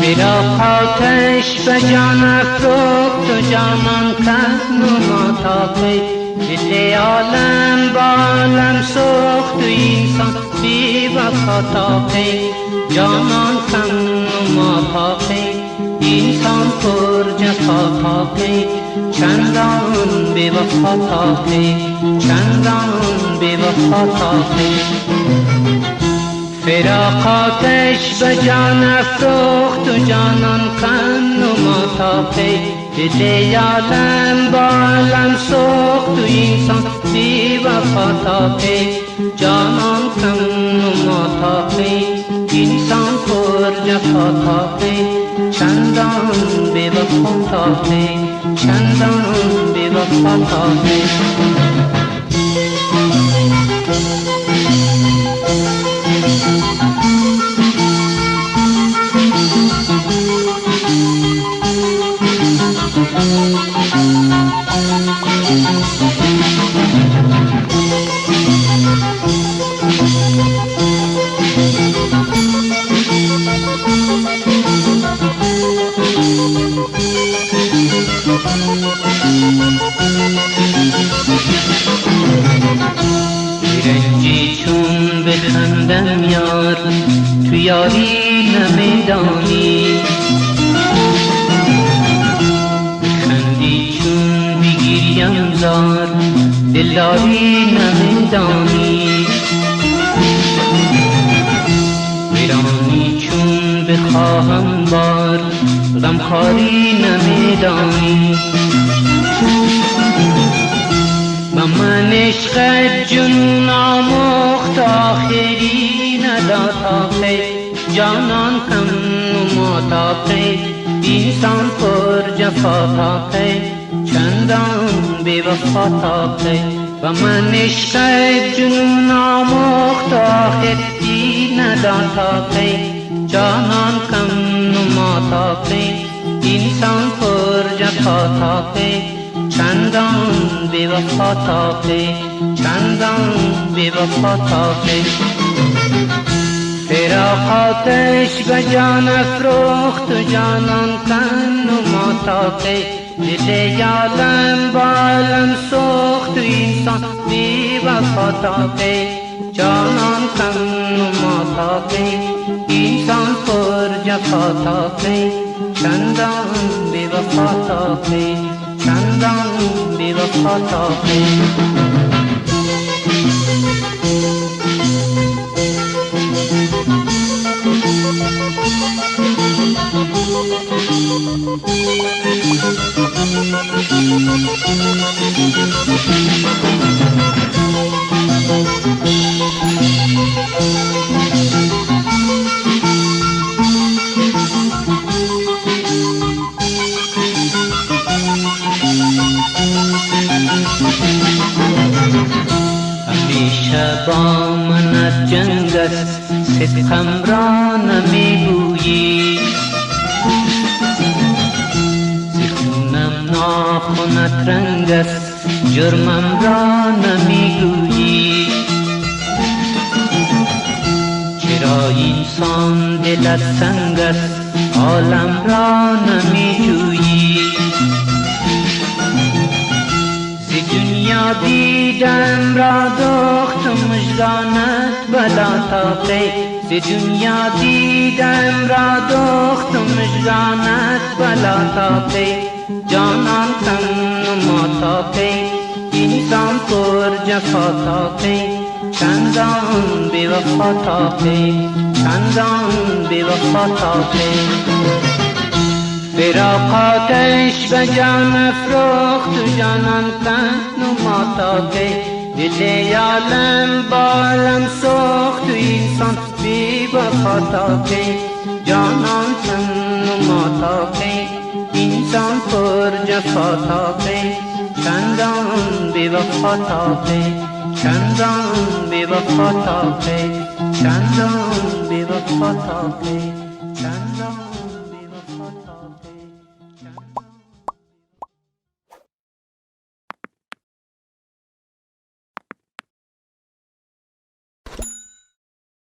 فراق آتش به جان افروخت و جانان کن و ماتاقی دل عالم با عالم سوخت و اینسان بی وفا تاقی جانان کن و ماتاقی اینسان پر جفا تاقی چندان بی وفا تاقی چندان بی وفا تاقی فراق آتش به جان افروخت و جانان کن و ماتاقی دل عالم با عالم سوخت و اینسان بی وفا تاقی جانان کن و ماتاقی اینسان پر جفا تاقی چندان بی وفا تاقی چندان بی وفا تاقی رنجی چون بخندم یار تو یاری نمیدانی بخندی چون بگیریم زار دلداری نمیدانی ویرانی چون بخواهم بار غمخواری نمیدانی من عشقت جنون آموخت آخری نداتاقی جانان کم و ماتاقی اینسان پر جفا تاقی چندان بی وفا تاقی و من عشقت جنون آموخت آخری نداتاقی جانان کم و ماتاقی اینسان پر جفا تاقی چندان بی وفا تاقی چندان بی وفا تاقی فراق آتش به جان افروخت و جانان کن و ماتاقی دل عالم با عالم سوخت و اینسان بی وفا تاقی جانان کن و ماتاقی اینسان پر جفا تاقی چندان بی وفا تاقی چندان بی وفا تاقی همیشه با منت جنگ است صدقم را نمیگویی زخونم ناخنت رنگ است جرمم را نمیگویی چرا اینسان دلت سنگ است عالم را نمیجویی دنیا دیدم را دخت و مژگانت بلا تاقی ز دنیا دیدم را دخت و مژگانت بلا تاقی جانان کن و ماتاقی اینسان پر جفا تاقی چندان بی وفا تاقی چندان بی وفا تاقی فراق آتش به جان افروخت و جانان کن و ماتاقی دل عالم با عالم سوخت و اینسان بی وفا تاقی جانان کن نما تا کی انسان پر جفا تا کی چندان بی وفا تا کی چندان بی وفا تا کی چندان بی وفا تا کی